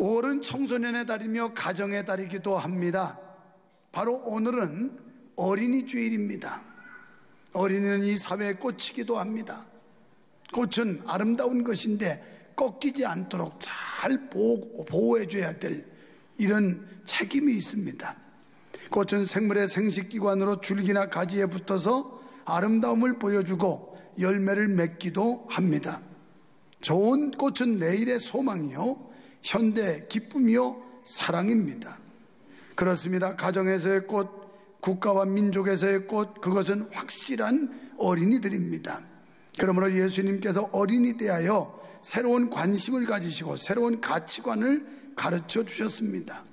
5월은 청소년의 달이며 가정의 달이기도 합니다. 바로 오늘은 어린이 주일입니다. 어린이는 이 사회의 꽃이기도 합니다. 꽃은 아름다운 것인데 꺾이지 않도록 잘 보호해줘야 될 이런 책임이 있습니다. 꽃은 생물의 생식기관으로 줄기나 가지에 붙어서 아름다움을 보여주고 열매를 맺기도 합니다. 좋은 꽃은 내일의 소망이요 현대의 기쁨이요 사랑입니다. 그렇습니다. 가정에서의 꽃, 국가와 민족에서의 꽃, 그것은 확실한 어린이들입니다. 그러므로 예수님께서 어린이 대하여 새로운 관심을 가지시고 새로운 가치관을 가르쳐 주셨습니다.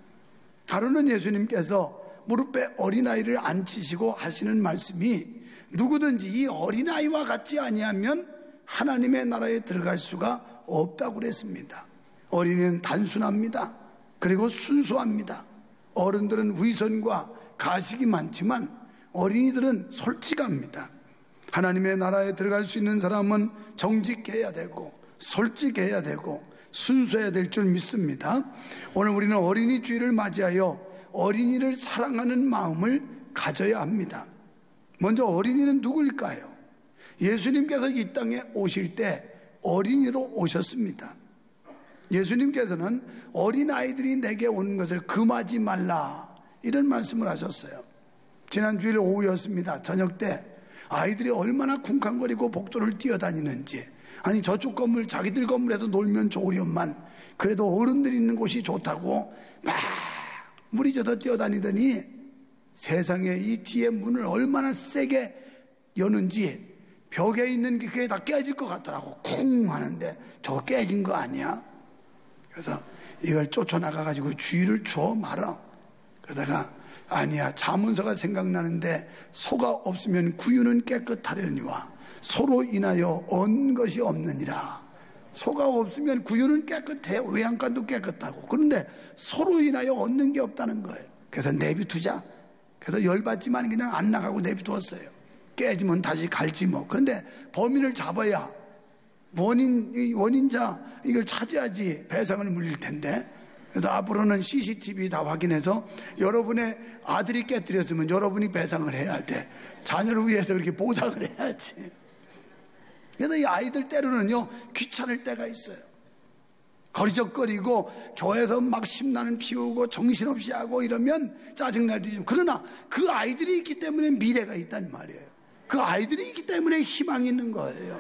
하루는 예수님께서 무릎에 어린아이를 앉히시고 하시는 말씀이 누구든지 이 어린아이와 같지 아니하면 하나님의 나라에 들어갈 수가 없다고 그랬습니다. 어린이는 단순합니다. 그리고 순수합니다. 어른들은 위선과 가식이 많지만 어린이들은 솔직합니다. 하나님의 나라에 들어갈 수 있는 사람은 정직해야 되고 솔직해야 되고 순수해야 될 줄 믿습니다. 오늘 우리는 어린이 주일을 맞이하여 어린이를 사랑하는 마음을 가져야 합니다. 먼저 어린이는 누구일까요? 예수님께서 이 땅에 오실 때 어린이로 오셨습니다. 예수님께서는 어린아이들이 내게 오는 것을 금하지 말라 이런 말씀을 하셨어요. 지난 주일 오후였습니다. 저녁 때 아이들이 얼마나 쿵쾅거리고 복도를 뛰어다니는지, 아니 저쪽 건물 자기들 건물에서 놀면 좋으련만 그래도 어른들이 있는 곳이 좋다고 막 물이 젖어 뛰어다니더니 세상에 이 뒤에 문을 얼마나 세게 여는지 벽에 있는 게 그게 다 깨질 것 같더라고. 쿵 하는데 저거 깨진 거 아니야? 그래서 이걸 쫓아나가가지고 주의를 주어 말아. 그러다가 아니야, 자문서가 생각나는데 소가 없으면 구유는 깨끗하려니와 소로 인하여 얻는 것이 없느니라. 소가 없으면 구유는 깨끗해, 외양간도 깨끗하고. 그런데 소로 인하여 얻는 게 없다는 거예요. 그래서 내비두자. 그래서 열받지만 그냥 안 나가고 내비두었어요. 깨지면 다시 갈지 뭐. 그런데 범인을 잡아야 원인자 이걸 찾아야지 배상을 물릴 텐데. 그래서 앞으로는 CCTV 다 확인해서 여러분의 아들이 깨뜨렸으면 여러분이 배상을 해야 돼. 자녀를 위해서 그렇게 보장을 해야지. 그래서 이 아이들 때로는요 귀찮을 때가 있어요. 거리적거리고 교회에서 막 심란을 피우고 정신없이 하고 이러면 짜증날 때죠. 그러나 그 아이들이 있기 때문에 미래가 있단 말이에요. 그 아이들이 있기 때문에 희망이 있는 거예요.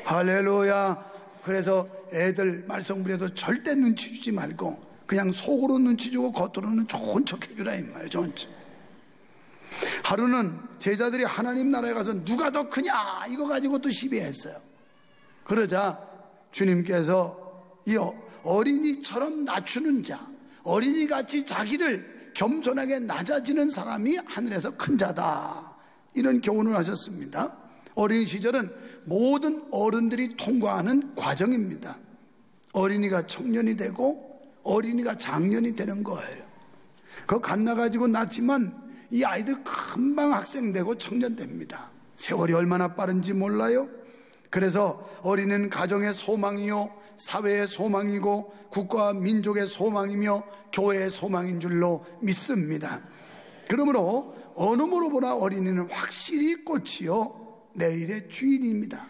할렐루야. 그래서 애들 말썽부려도 절대 눈치 주지 말고 그냥 속으로 눈치 주고 겉으로는 좋은 척 해주라 이 말이에요. 좋은 척. 하루는 제자들이 하나님 나라에 가서 누가 더 크냐 이거 가지고 또 시비했어요. 그러자 주님께서 이 어린이처럼 낮추는 자, 어린이같이 자기를 겸손하게 낮아지는 사람이 하늘에서 큰 자다 이런 교훈을 하셨습니다. 어린 시절은 모든 어른들이 통과하는 과정입니다. 어린이가 청년이 되고 어린이가 장년이 되는 거예요. 그거 갓나가지고 낳지만 이 아이들 금방 학생 되고 청년 됩니다. 세월이 얼마나 빠른지 몰라요? 그래서 어린이는 가정의 소망이요 사회의 소망이고 국가와 민족의 소망이며 교회의 소망인 줄로 믿습니다. 그러므로 어느 모로 보나 어린이는 확실히 꽃이요 내일의 주인입니다.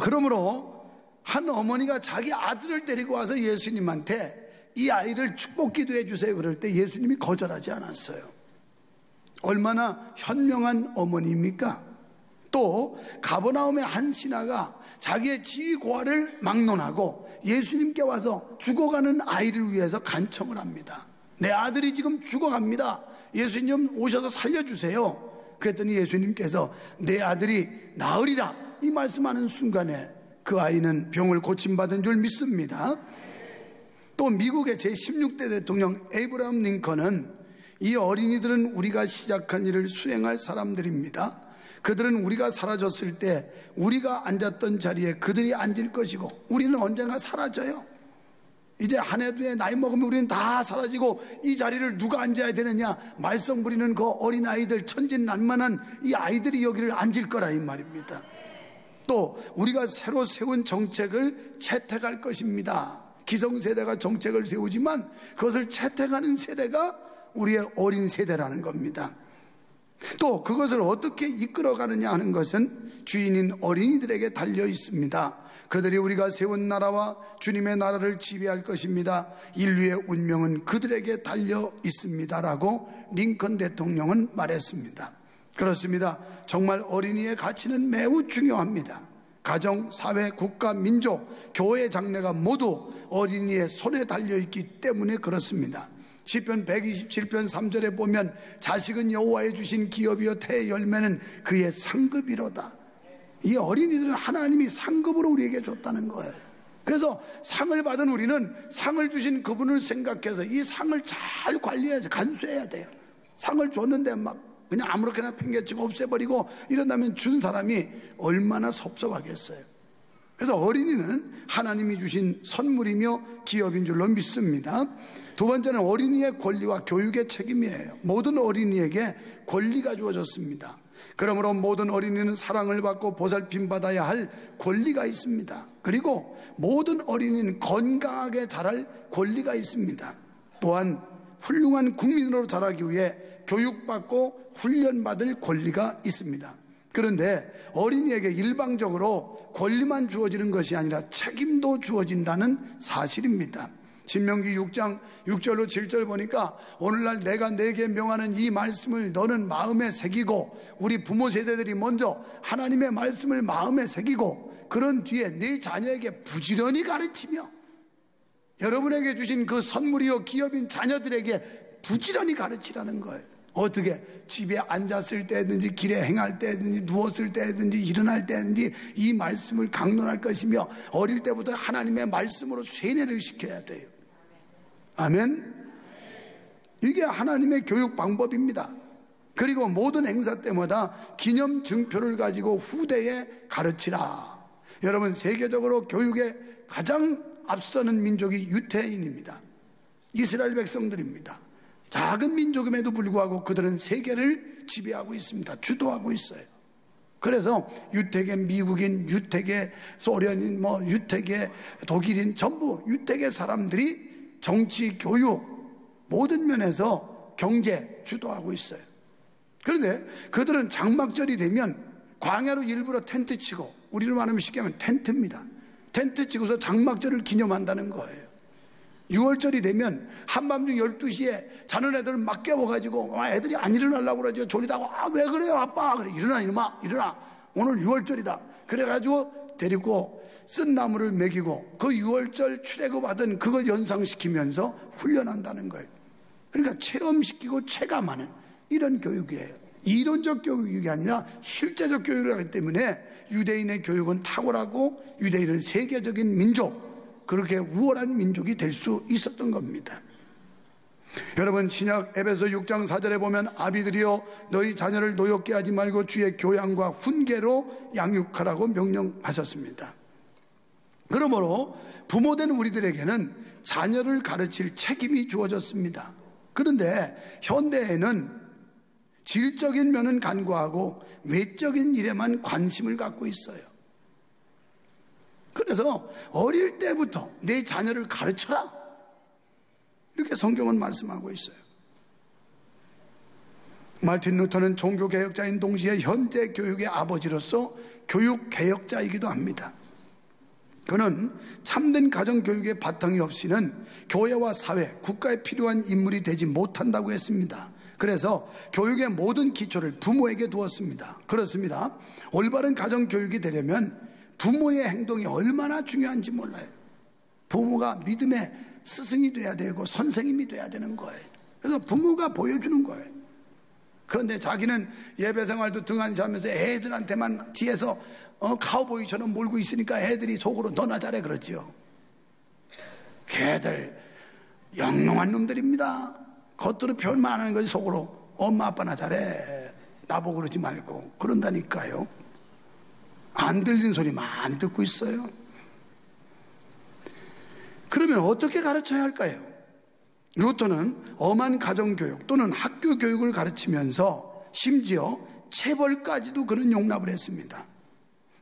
그러므로 한 어머니가 자기 아들을 데리고 와서 예수님한테 이 아이를 축복 기도해 주세요 그럴 때 예수님이 거절하지 않았어요. 얼마나 현명한 어머니입니까? 또 가버나움의 한 신하가 자기의 지위 고하를 막론하고 예수님께 와서 죽어가는 아이를 위해서 간청을 합니다. 내 아들이 지금 죽어갑니다. 예수님 오셔서 살려주세요. 그랬더니 예수님께서 내 아들이 나으리라 이 말씀하는 순간에 그 아이는 병을 고침받은 줄 믿습니다. 또 미국의 제16대 대통령 에이브라함 링컨은 이 어린이들은 우리가 시작한 일을 수행할 사람들입니다. 그들은 우리가 사라졌을 때 우리가 앉았던 자리에 그들이 앉을 것이고 우리는 언젠가 사라져요. 이제 한 해 두 해 나이 먹으면 우리는 다 사라지고 이 자리를 누가 앉아야 되느냐 말썽 부리는 그 어린아이들 천진난만한 이 아이들이 여기를 앉을 거라 이 말입니다. 또 우리가 새로 세운 정책을 채택할 것입니다. 기성세대가 정책을 세우지만 그것을 채택하는 세대가 우리의 어린 세대라는 겁니다. 또 그것을 어떻게 이끌어가느냐 하는 것은 주인인 어린이들에게 달려 있습니다. 그들이 우리가 세운 나라와 주님의 나라를 지배할 것입니다. 인류의 운명은 그들에게 달려 있습니다라고 링컨 대통령은 말했습니다. 그렇습니다. 정말 어린이의 가치는 매우 중요합니다. 가정, 사회, 국가, 민족, 교회 장래가 모두 어린이의 손에 달려있기 때문에 그렇습니다. 시편 127편 3절에 보면 자식은 여호와의 주신 기업이요 태의 열매는 그의 상급이로다. 이 어린이들은 하나님이 상급으로 우리에게 줬다는 거예요. 그래서 상을 받은 우리는 상을 주신 그분을 생각해서 이 상을 잘 관리해야지, 간수해야 돼요. 상을 줬는데 막 그냥 아무렇게나 팽개치고 없애버리고 이런다면 준 사람이 얼마나 섭섭하겠어요. 그래서 어린이는 하나님이 주신 선물이며 기업인 줄로 믿습니다. 두 번째는 어린이의 권리와 교육의 책임이에요. 모든 어린이에게 권리가 주어졌습니다. 그러므로 모든 어린이는 사랑을 받고 보살핌 받아야 할 권리가 있습니다. 그리고 모든 어린이는 건강하게 자랄 권리가 있습니다. 또한 훌륭한 국민으로 자라기 위해 교육받고 훈련받을 권리가 있습니다. 그런데 어린이에게 일방적으로 권리만 주어지는 것이 아니라 책임도 주어진다는 사실입니다. 신명기 6장 6절로 7절 보니까 오늘날 내가 네게 명하는 이 말씀을 너는 마음에 새기고, 우리 부모 세대들이 먼저 하나님의 말씀을 마음에 새기고 그런 뒤에 네 자녀에게 부지런히 가르치며, 여러분에게 주신 그 선물이요 기업인 자녀들에게 부지런히 가르치라는 거예요. 어떻게? 집에 앉았을 때든지 길에 행할 때든지 누웠을 때든지 일어날 때든지 이 말씀을 강론할 것이며 어릴 때부터 하나님의 말씀으로 세뇌를 시켜야 돼요. 아멘. 이게 하나님의 교육 방법입니다. 그리고 모든 행사 때마다 기념 증표를 가지고 후대에 가르치라. 여러분, 세계적으로 교육에 가장 앞서는 민족이 유태인입니다. 이스라엘 백성들입니다. 작은 민족임에도 불구하고 그들은 세계를 지배하고 있습니다. 주도하고 있어요. 그래서 유태계 미국인, 유태계 소련인, 유태계 독일인, 전부 유태계 사람들이 정치, 교육 모든 면에서 경제 주도하고 있어요. 그런데 그들은 장막절이 되면 광야로 일부러 텐트 치고, 우리로 말하면 쉽게 하면 텐트입니다. 텐트 치고서 장막절을 기념한다는 거예요. 6월절이 되면 한밤중 12시에 자는 애들 막 깨워가지고 애들이 안 일어나려고 그러죠. 졸리다고. 왜 그래요 아빠? 그래, 일어나 이놈아, 일어나, 오늘 6월절이다. 그래가지고 데리고 쓴 나무를 먹이고 그 6월절 출애굽하던 그걸 연상시키면서 훈련한다는 거예요. 그러니까 체험시키고 체감하는 이런 교육이에요. 이론적 교육이 아니라 실제적 교육을 하기 때문에 유대인의 교육은 탁월하고 유대인은 세계적인 민족, 그렇게 우월한 민족이 될 수 있었던 겁니다. 여러분, 신약 에베소 6장 4절에 보면 아비들이여 너희 자녀를 노엽게 하지 말고 주의 교양과 훈계로 양육하라고 명령하셨습니다. 그러므로 부모된 우리들에게는 자녀를 가르칠 책임이 주어졌습니다. 그런데 현대에는 질적인 면은 간과하고 외적인 일에만 관심을 갖고 있어요. 그래서 어릴 때부터 내 자녀를 가르쳐라, 이렇게 성경은 말씀하고 있어요. 마틴 루터는 종교개혁자인 동시에 현대교육의 아버지로서 교육개혁자이기도 합니다. 그는 참된 가정교육의 바탕이 없이는 교회와 사회, 국가에 필요한 인물이 되지 못한다고 했습니다. 그래서 교육의 모든 기초를 부모에게 두었습니다. 그렇습니다. 올바른 가정교육이 되려면 부모의 행동이 얼마나 중요한지 몰라요. 부모가 믿음의 스승이 돼야 되고 선생님이 돼야 되는 거예요. 그래서 부모가 보여주는 거예요. 그런데 자기는 예배 생활도 등한시하면서 애들한테만 뒤에서 카우보이처럼 몰고 있으니까 애들이 속으로 너나 잘해 그러지요. 걔들 영롱한 놈들입니다. 겉으로 표현만 하는 거지 속으로 엄마 아빠나 잘해, 나보고 그러지 말고 그런다니까요. 안 들리는 소리 많이 듣고 있어요. 그러면 어떻게 가르쳐야 할까요? 루터는 엄한 가정교육 또는 학교교육을 가르치면서 심지어 체벌까지도 그는 용납을 했습니다.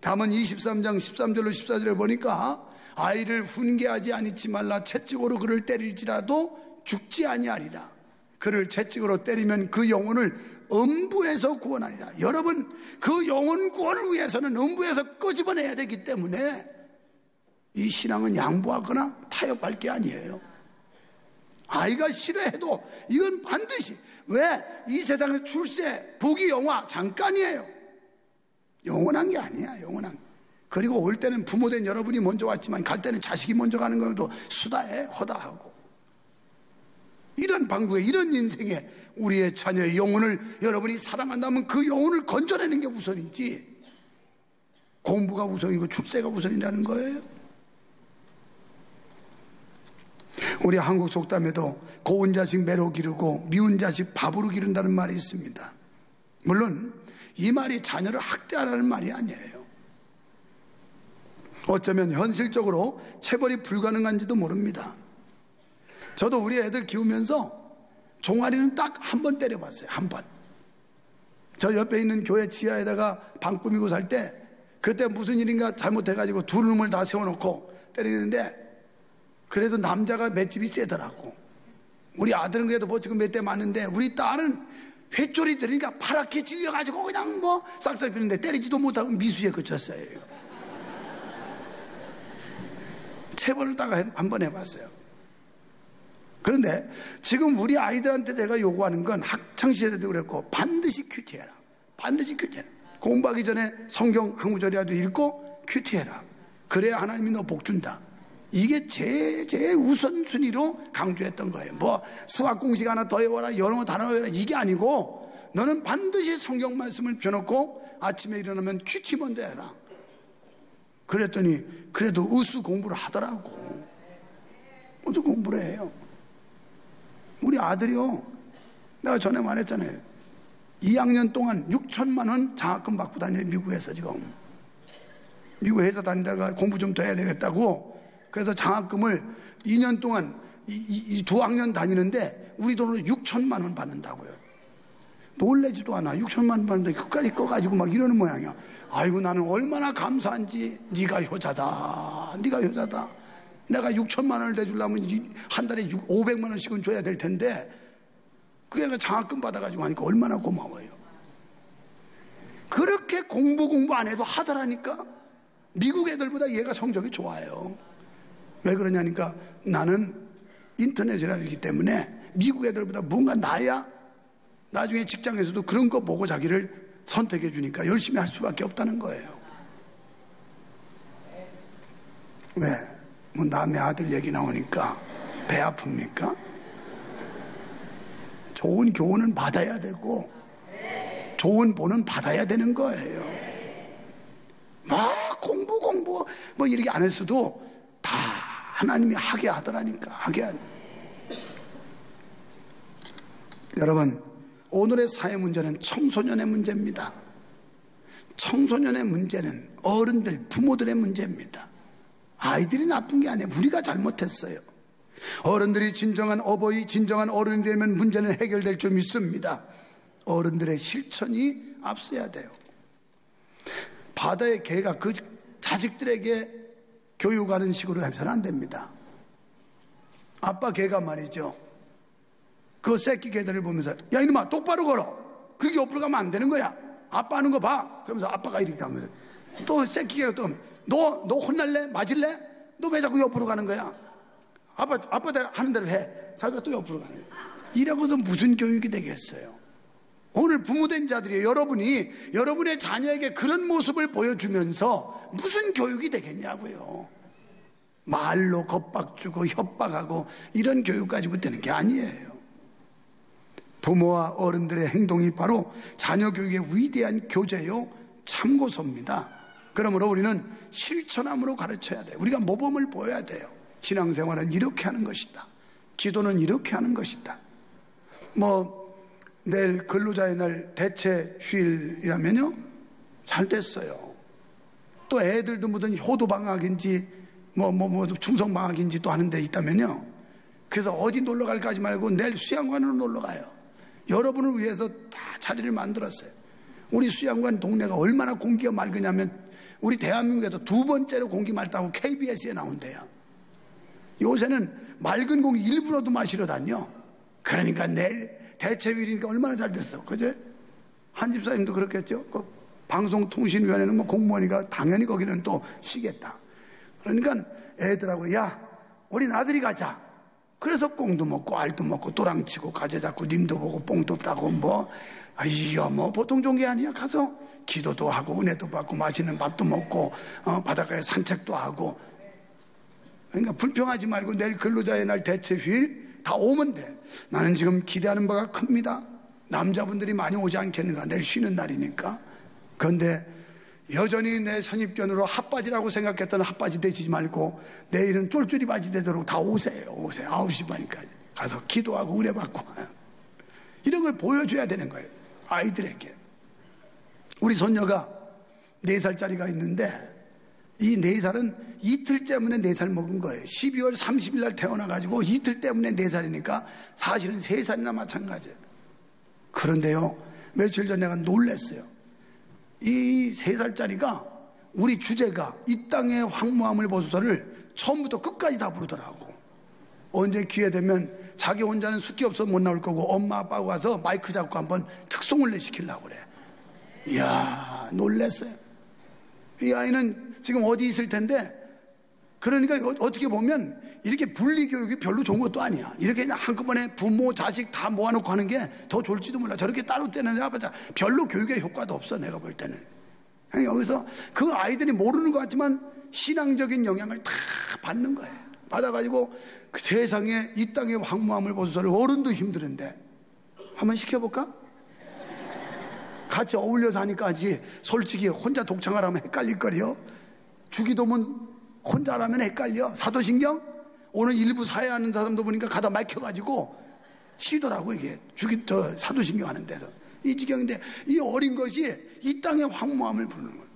다만 23장 13절로 14절에 보니까 아이를 훈계하지 아니치 말라. 채찍으로 그를 때릴지라도 죽지 아니하리라. 그를 채찍으로 때리면 그 영혼을 음부에서 구원하리라. 여러분, 그 영혼 구원을 위해서는 음부에서 끄집어내야 되기 때문에 이 신앙은 양보하거나 타협할 게 아니에요. 아이가 싫어해도 이건 반드시, 왜? 이 세상의 출세, 부귀, 영화 잠깐이에요. 영원한 게 아니야. 영원한 게. 그리고 올 때는 부모된 여러분이 먼저 왔지만 갈 때는 자식이 먼저 가는 것도 수다해, 허다하고. 이런 방구에, 이런 인생에 우리의 자녀의 영혼을 여러분이 사랑한다면 그 영혼을 건져내는 게 우선이지, 공부가 우선이고 출세가 우선이라는 거예요. 우리 한국 속담에도 고운 자식 매로 기르고 미운 자식 밥으로 기른다는 말이 있습니다. 물론 이 말이 자녀를 학대하라는 말이 아니에요. 어쩌면 현실적으로 체벌이 불가능한지도 모릅니다. 저도 우리 애들 키우면서 종아리는 딱 한 번 때려봤어요. 한 번. 저 옆에 있는 교회 지하에다가 방 꾸미고 살 때, 그때 무슨 일인가 잘못해가지고 두 놈을 다 세워놓고 때리는데, 그래도 남자가 맷집이 세더라고. 우리 아들은 그래도 버티고 몇 대 맞는데, 우리 딸은 회초리 들으니까 파랗게 질려가지고 그냥 뭐 싹싹 피는데 때리지도 못하고 미수에 그쳤어요. 체벌을 딱 한 번 해봤어요. 그런데 지금 우리 아이들한테 내가 요구하는 건, 학창시절에도 그랬고, 반드시 큐티해라. 반드시 큐티해라. 공부하기 전에 성경 한 구절이라도 읽고 큐티해라. 그래야 하나님이 너 복 준다. 이게 제일 우선순위로 강조했던 거예요. 뭐 수학 공식 하나 더 외워라, 영어 단어 외워라, 이게 아니고 너는 반드시 성경 말씀을 펴놓고 아침에 일어나면 큐티 먼저 해라. 그랬더니 그래도 의수 공부를 하더라고. 어떻게 공부를 해요? 우리 아들이요, 내가 전에 말했잖아요. 2학년 동안 6천만 원 장학금 받고 다녀요. 미국에서. 지금 미국 회사 다니다가 공부 좀 더 해야 되겠다고, 그래서 장학금을 2년 동안 두 학년 다니는데 우리 돈으로 6천만 원 받는다고요. 놀래지도 않아. 6천만 원 받는데 끝까지 꺼가지고 막 이러는 모양이야. 아이고, 나는 얼마나 감사한지. 네가 효자다. 네가 효자다. 내가 6천만 원을 대주려면 한 달에 500만 원씩은 줘야 될 텐데, 그게 장학금 받아가지고 하니까 얼마나 고마워요. 그렇게 공부 안 해도 하더라니까. 미국 애들보다 얘가 성적이 좋아요. 왜 그러냐니까, 나는 인터내셔널이기 때문에 미국 애들보다 뭔가 나야 나중에 직장에서도 그런 거 보고 자기를 선택해 주니까 열심히 할 수밖에 없다는 거예요. 왜? 뭐 남의 아들 얘기 나오니까 배 아픕니까? 좋은 교훈은 받아야 되고 좋은 본은 받아야 되는 거예요. 막 공부 뭐 이렇게 안 했어도 다 하나님이 하게 하더라니까. 하게 하더라. 여러분, 오늘의 사회 문제는 청소년의 문제입니다. 청소년의 문제는 어른들, 부모들의 문제입니다. 아이들이 나쁜 게 아니에요. 우리가 잘못했어요. 어른들이 진정한 어버이, 진정한 어른이 되면 문제는 해결될 줄 믿습니다. 어른들의 실천이 앞서야 돼요. 바다의 개가 그 자식들에게 교육하는 식으로 해서는 안 됩니다. 아빠 개가 말이죠, 그 새끼 개들을 보면서 야 이놈아 똑바로 걸어, 그렇게 옆으로 가면 안 되는 거야, 아빠 하는 거 봐. 그러면서 아빠가 이렇게 하면서 또 새끼 개가 또 너 혼날래? 맞을래? 너 왜 자꾸 옆으로 가는 거야? 아빠 하는 대로 해. 자기가 또 옆으로 가는 거야. 이라고서 무슨 교육이 되겠어요? 오늘 부모된 자들이, 여러분이 여러분의 자녀에게 그런 모습을 보여주면서 무슨 교육이 되겠냐고요. 말로 겁박주고 협박하고 이런 교육 가지고 되는 게 아니에요. 부모와 어른들의 행동이 바로 자녀 교육의 위대한 교재요, 참고서입니다. 그러므로 우리는 실천함으로 가르쳐야 돼요. 우리가 모범을 보여야 돼요. 신앙생활은 이렇게 하는 것이다, 기도는 이렇게 하는 것이다. 내일 근로자의 날 대체 휴일이라면요, 잘 됐어요. 또 애들도 무슨 효도방학인지 충성방학인지 또 하는 데 있다면요, 그래서 어디 놀러 갈까 하지 말고 내일 수양관으로 놀러 가요. 여러분을 위해서 다 자리를 만들었어요. 우리 수양관 동네가 얼마나 공기가 맑으냐면 우리 대한민국에서 두 번째로 공기 맑다고 KBS에 나온대요. 요새는 맑은 공기 일부러도 마시러 다녀. 그러니까 내일 대체율이니까 얼마나 잘 됐어. 그제? 한 집사님도 그렇겠죠. 그 방송통신위원회는 뭐 공무원이니까 당연히 거기는 또 쉬겠다. 그러니까 애들하고 야 우리 나들이 가자. 그래서 꽁도 먹고 알도 먹고 또랑치고 가재 잡고 님도 보고 뽕도 따고 뭐 이야 뭐 보통 종교 아니야. 가서 기도도 하고 은혜도 받고 맛있는 밥도 먹고 바닷가에 산책도 하고. 그러니까 불평하지 말고 내일 근로자의 날 대체휴일 다 오면 돼. 나는 지금 기대하는 바가 큽니다. 남자분들이 많이 오지 않겠는가. 내일 쉬는 날이니까. 그런데 여전히 내 선입견으로 핫바지라고 생각했던 핫바지 되지 말고 내일은 쫄쫄이 바지 되도록 다 오세요. 9시 반까지 가서 기도하고 은혜 받고 이런 걸 보여줘야 되는 거예요. 아이들에게. 우리 손녀가 4살짜리가 있는데 이 4살은 이틀 때문에 4살 먹은 거예요. 12월 30일 날 태어나가지고 이틀 때문에 4살이니까 사실은 3살이나 마찬가지예요. 그런데요 며칠 전에 내가 놀랐어요. 이 3살짜리가 우리 주제가 이 땅의 황무함을 보소서를 처음부터 끝까지 다 부르더라고. 언제 기회 되면 자기 혼자는 숙기 없어서 못 나올 거고 엄마 아빠가 와서 마이크 잡고 한번 특송을 내시키려고 그래. 이야 놀랐어요. 이 아이는 지금 어디 있을 텐데 그러니까 어떻게 보면 이렇게 분리교육이 별로 좋은 것도 아니야. 이렇게 그냥 한꺼번에 부모 자식 다 모아놓고 하는 게 더 좋을지도 몰라. 저렇게 따로 떼는 아빠자 별로 교육에 효과도 없어. 내가 볼 때는 여기서 그 아이들이 모르는 것 같지만 신앙적인 영향을 다 받는 거예요. 받아가지고 그 세상에 이 땅의 황무함을 보소서를 어른도 힘드는데 한번 시켜볼까? 같이 어울려서 하니까지 솔직히 혼자 독창하라면 헷갈릴 거려. 주기도문 혼자라면 헷갈려. 사도신경 오늘 일부 사회하는 사람도 보니까 가다 막혀가지고 쉬더라고. 이게 사도신경 하는데도 이 지경인데 이 어린 것이 이 땅의 황무함을 부르는 거예요.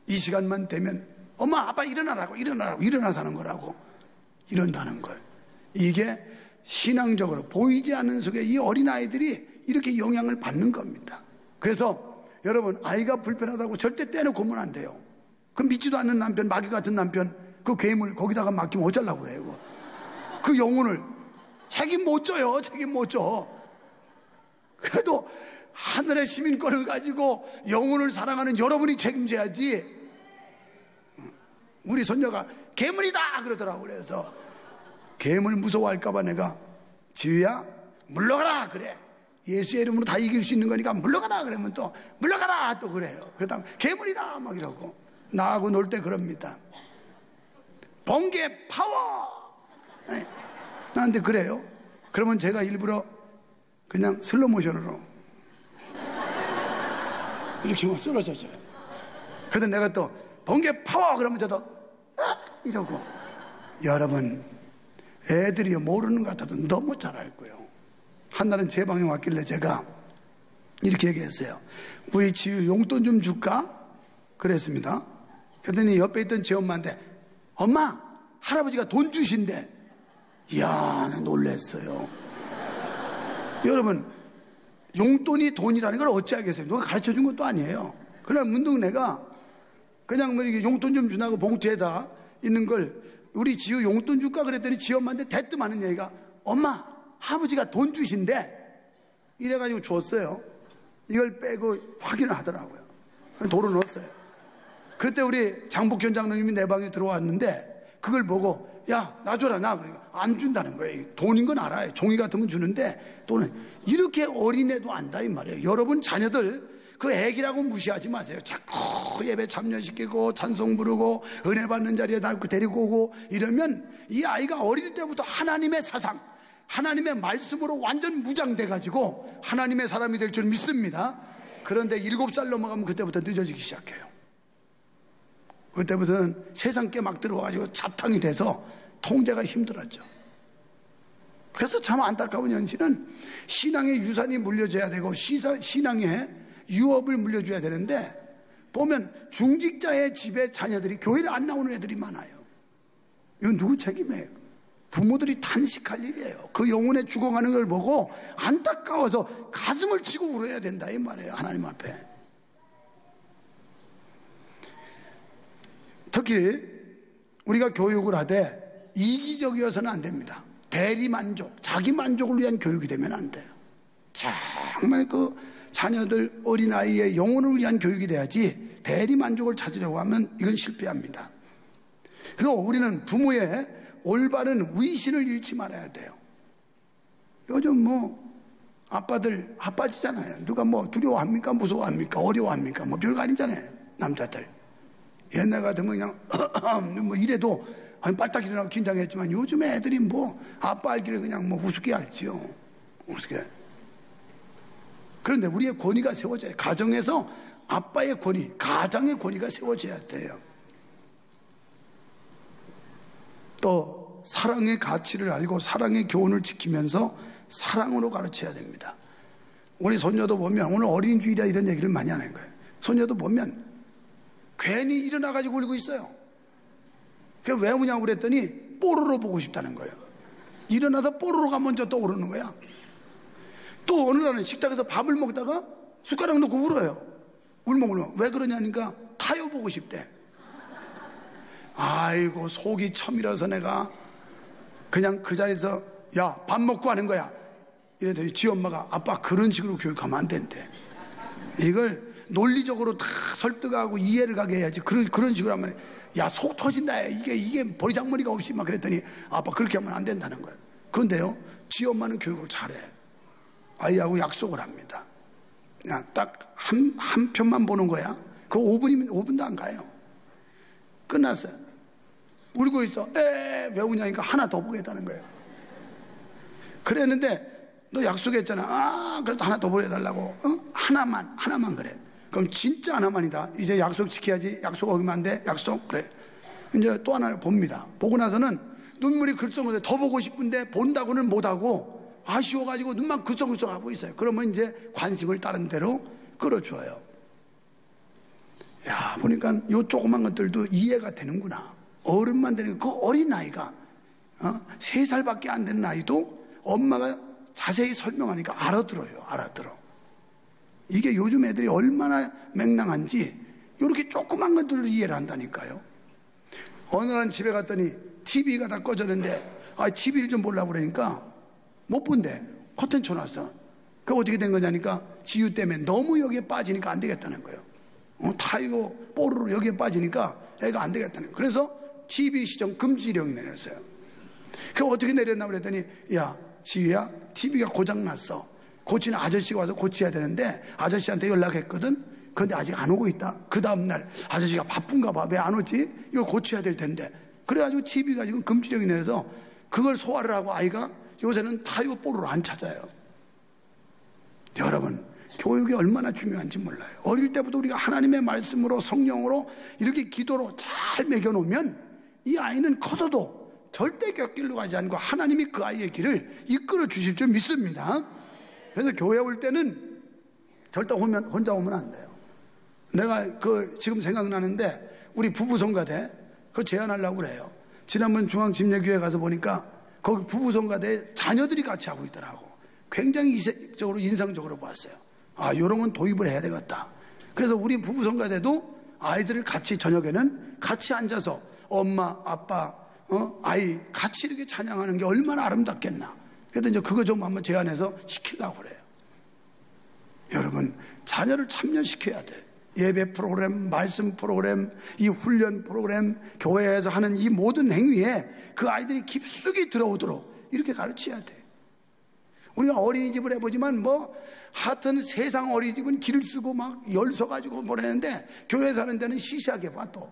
이 시간만 되면 엄마 아빠 일어나라고 일어나서 하는 거라고 이런다는 거예요. 이게 신앙적으로 보이지 않는 속에 이 어린아이들이 이렇게 영향을 받는 겁니다. 그래서 여러분 아이가 불편하다고 절대 떼놓고 오면 안 돼요. 그 믿지도 않는 남편, 마귀 같은 남편, 그 괴물 거기다가 맡기면 어쩌려고 그래요. 그 영혼을 책임 못 져요. 책임 못 져. 그래도 하늘의 시민권을 가지고 영혼을 사랑하는 여러분이 책임져야지. 우리 손녀가 괴물이다 그러더라고. 그래서 괴물 무서워할까봐 내가 지우야 물러가라 그래. 예수의 이름으로 다 이길 수 있는 거니까 물러가라 그러면 또 물러가라 또 그래요. 그러다 괴물이다 막 이러고. 나하고 놀 때 그럽니다. 번개 파워. 네. 나한테 그래요. 그러면 제가 일부러 그냥 슬로 모션으로 이렇게 막 쓰러져줘요. 그래서 내가 또 번개 파워 그러면 저도 이러고. 여러분 애들이 모르는 것 같아도 너무 잘 알고요. 한날은 제 방에 왔길래 제가 이렇게 얘기했어요. 우리 지우 용돈 좀 줄까? 그랬습니다. 그랬더니 옆에 있던 제 엄마한테 엄마 할아버지가 돈 주신대. 이야 나 놀랐어요. 여러분 용돈이 돈이라는 걸 어찌 알겠어요. 누가 가르쳐준 것도 아니에요. 그러나 문득 내가 그냥 뭐 이렇게 용돈 좀 주나고 봉투에다 있는 걸 우리 지우 용돈 줄까 그랬더니 지 엄마한테 대뜸 하는 얘기가 엄마 할아버지가 돈 주신대. 이래가지고 줬어요. 이걸 빼고 확인을 하더라고요. 도로 넣었어요. 그때 우리 장복현 장로님이 내 방에 들어왔는데 그걸 보고 야 나 줘라 나. 그러니까 안 준다는 거예요. 돈인 건 알아요. 종이 같으면 주는데 돈은 이렇게 어린애도 안다 이 말이에요. 여러분 자녀들 그 애기라고 무시하지 마세요. 자꾸 예배 참여시키고 찬송 부르고 은혜 받는 자리에 데리고 오고 이러면 이 아이가 어릴 때부터 하나님의 사상 하나님의 말씀으로 완전 무장돼 가지고 하나님의 사람이 될 줄 믿습니다. 그런데 7살 넘어가면 그때부터 늦어지기 시작해요. 그때부터는 세상께 막 들어와가지고 잡탕이 돼서 통제가 힘들었죠. 그래서 참 안타까운 현실은 신앙의 유산이 물려줘야 되고 신앙의 유업을 물려줘야 되는데 보면 중직자의 집에 자녀들이 교회를 안 나오는 애들이 많아요. 이건 누구 책임이에요? 부모들이 탄식할 일이에요. 그 영혼에 죽어가는 걸 보고 안타까워서 가슴을 치고 울어야 된다 이 말이에요. 하나님 앞에. 특히 우리가 교육을 하되 이기적이어서는 안 됩니다. 대리만족, 자기 만족을 위한 교육이 되면 안 돼요. 정말 그 자녀들 어린아이의 영혼을 위한 교육이 돼야지 대리만족을 찾으려고 하면 이건 실패합니다. 그래서 우리는 부모의 올바른 위신을 잃지 말아야 돼요. 요즘 뭐 아빠들 아빠지잖아요. 누가 뭐 두려워합니까? 무서워합니까? 어려워합니까? 뭐 별거 아니잖아요. 남자들 옛날 같으면 그냥 뭐 이래도 빨딱 일어나고 긴장했지만 요즘 애들이 뭐 아빠 알기를 그냥 뭐 우습게 알지요. 우습게. 그런데 우리의 권위가 세워져요. 가정에서 아빠의 권위, 가장의 권위가 세워져야 돼요. 또 사랑의 가치를 알고 사랑의 교훈을 지키면서 사랑으로 가르쳐야 됩니다. 우리 손녀도 보면 오늘 어린이주일이라 이런 얘기를 많이 하는 거예요. 손녀도 보면 괜히 일어나가지고 울고 있어요. 그게 왜 우냐고 그랬더니 뽀로로 보고 싶다는 거예요. 일어나서 뽀로로가 먼저 떠오르는 거야. 또 어느 날은 식탁에서 밥을 먹다가 숟가락 놓고 울어요. 울먹울먹. 왜 그러냐니까 타요 보고 싶대. 아이고 속이 처밀어서 내가 그냥 그 자리에서 야 밥 먹고 하는 거야 이랬더니 지 엄마가 아빠 그런 식으로 교육하면 안 된대. 이걸 논리적으로 다 설득하고 이해를 가게 해야지. 그런 식으로 하면 야 속 터진다. 이게 버리장머리가 없이 막 그랬더니 아빠 그렇게 하면 안 된다는 거예요. 그런데요 지 엄마는 교육을 잘해. 아이하고 약속을 합니다. 그냥 딱 한 편만 보는 거야. 그 5분이면 5분도 안 가요. 끝났어요. 울고 있어. 왜 우냐니까 하나 더 보겠다는 거예요. 그랬는데 너 약속했잖아. 그래도 하나 더 보여달라고. 하나만 그래. 그럼 진짜 하나만이다. 이제 약속 지켜야지. 약속 어기면 안 돼. 약속. 그래. 이제 또 하나를 봅니다. 보고 나서는 눈물이 글썽거려. 더 보고 싶은데 본다고는 못하고 아쉬워가지고 눈만 글썽글썽 하고 있어요. 그러면 이제 관심을 다른 데로 끌어줘요. 야, 보니까 요 조그만 것들도 이해가 되는구나. 어른만 되는 그 어린 아이가 3살밖에 안 되는 아이도 엄마가 자세히 설명하니까 알아들어. 이게 요즘 애들이 얼마나 맹랑한지 이렇게 조그만 것들로 이해를 한다니까요. 어느 날 집에 갔더니 TV가 다 꺼졌는데 TV를 좀 보려고 그러니까 못 본대. 커튼 쳐놨어. 그 어떻게 된 거냐니까 지유 때문에 너무 여기에 빠지니까 안 되겠다는 거예요. 타이거 뽀로로 여기에 빠지니까 애가 안 되겠다는 거예요. 그래서 TV 시청 금지령 내렸어요. 그 어떻게 내렸나 그랬더니 야 지유야 TV가 고장났어. 고치는 아저씨가 와서 고쳐야 되는데 아저씨한테 연락했거든. 그런데 아직 안 오고 있다. 그 다음날 아저씨가 바쁜가 봐. 왜 안 오지? 이거 고쳐야 될 텐데. 그래가지고 TV가 지금 금지령이 내려서 그걸 소화를 하고 아이가 요새는 타이거 뽀로로 안 찾아요. 여러분 교육이 얼마나 중요한지 몰라요. 어릴 때부터 우리가 하나님의 말씀으로 성령으로 이렇게 기도로 잘 먹여놓으면 이 아이는 커서도 절대 곁길로 가지 않고 하나님이 그 아이의 길을 이끌어 주실 줄 믿습니다. 그래서 교회 올 때는 절대 혼자 오면 안 돼요. 내가 지금 생각나는데 우리 부부성가대 그거 제안하려고 그래요. 지난번 중앙집례교회 가서 보니까 거기 부부성가대 자녀들이 같이 하고 있더라고. 굉장히 이색적으로 인상적으로 봤어요. 이런 건 도입을 해야 되겠다. 그래서 우리 부부성가대도 아이들을 같이 저녁에는 같이 앉아서 엄마, 아빠, 아이 같이 이렇게 찬양하는 게 얼마나 아름답겠나. 그래서 이제 그거 좀 한번 제안해서 시키려고 그래요. 여러분 자녀를 참여시켜야 돼. 예배 프로그램, 말씀 프로그램, 이 훈련 프로그램, 교회에서 하는 이 모든 행위에 그 아이들이 깊숙이 들어오도록 이렇게 가르쳐야 돼. 우리가 어린이집을 해보지만 하여튼 세상 어린이집은 길을 쓰고 막 열 서가지고 보내는데 교회에서 하는 데는 시시하게 봐도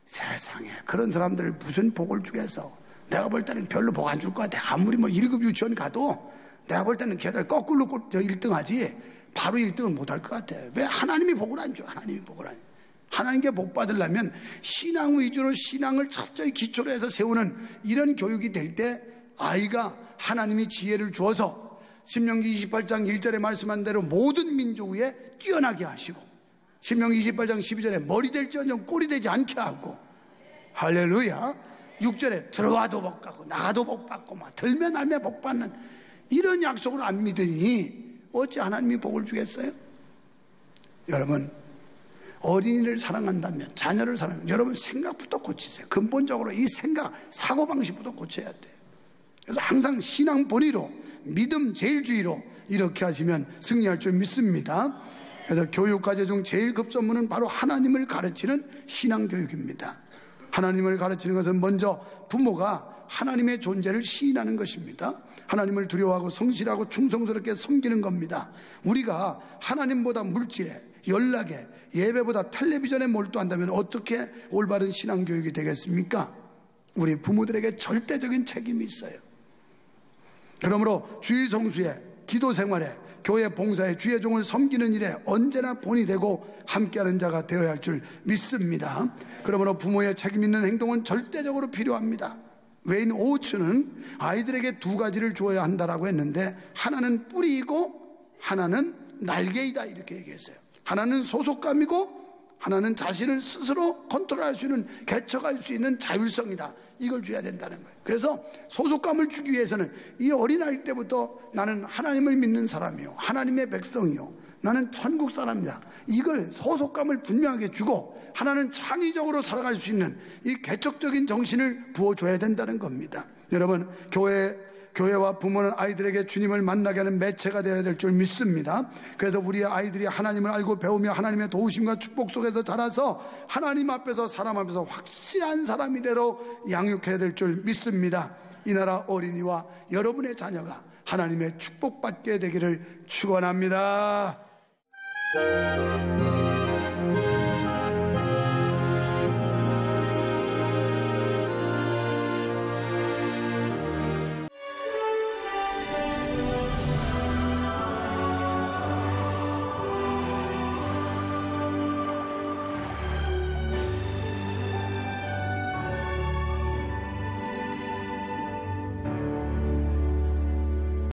세상에 그런 사람들을 무슨 복을 주겠어. 내가 볼 때는 별로 복 안 줄 것 같아. 아무리 1급 유치원 가도 내가 볼 때는 걔들 거꾸로 1등 하지 바로 1등은 못 할 것 같아. 왜 하나님이 복을 안 줘? 하나님이 복을 안 줘. 하나님께 복 받으려면 신앙 위주로 신앙을 철저히 기초로 해서 세우는 이런 교육이 될 때 아이가 하나님이 지혜를 주어서 신명기 28장 1절에 말씀한 대로 모든 민족 위에 뛰어나게 하시고 신명기 28장 12절에 머리 될지언정 꼴이 되지 않게 하고 할렐루야 6절에 들어와도 복 받고 나가도 복 받고 막 들면 알면 복 받는 이런 약속을 안 믿으니 어찌 하나님이 복을 주겠어요? 여러분 어린이를 사랑한다면, 자녀를 사랑하면 여러분 생각부터 고치세요. 근본적으로 이 생각, 사고방식부터 고쳐야 돼요. 그래서 항상 신앙 본위로, 믿음 제일주의로 이렇게 하시면 승리할 줄 믿습니다. 그래서 교육과제 중 제일 급선무는 바로 하나님을 가르치는 신앙교육입니다. 하나님을 가르치는 것은 먼저 부모가 하나님의 존재를 시인하는 것입니다. 하나님을 두려워하고 성실하고 충성스럽게 섬기는 겁니다. 우리가 하나님보다 물질에, 연락에, 예배보다 텔레비전에 몰두한다면 어떻게 올바른 신앙교육이 되겠습니까? 우리 부모들에게 절대적인 책임이 있어요. 그러므로 주일 성수에, 기도 생활에, 교회 봉사에, 주의 종을 섬기는 일에 언제나 본이 되고 함께하는 자가 되어야 할 줄 믿습니다. 그러므로 부모의 책임 있는 행동은 절대적으로 필요합니다. 웨인 오츠는 아이들에게 두 가지를 주어야 한다라고 했는데, 하나는 뿌리이고 하나는 날개이다 이렇게 얘기했어요. 하나는 소속감이고 하나는 자신을 스스로 컨트롤할 수 있는, 개척할 수 있는 자율성이다. 이걸 줘야 된다는 거예요. 그래서 소속감을 주기 위해서는 이 어린아이 때부터 나는 하나님을 믿는 사람이요, 하나님의 백성이요, 나는 천국 사람이다, 이걸 소속감을 분명하게 주고 하나는 창의적으로 살아갈 수 있는 이 개척적인 정신을 부어줘야 된다는 겁니다. 여러분, 교회와 부모는 아이들에게 주님을 만나게 하는 매체가 되어야 될 줄 믿습니다. 그래서 우리 아이들이 하나님을 알고 배우며 하나님의 도우심과 축복 속에서 자라서 하나님 앞에서, 사람 앞에서 확실한 사람이 되러 양육해야 될 줄 믿습니다. 이 나라 어린이와 여러분의 자녀가 하나님의 축복받게 되기를 축원합니다.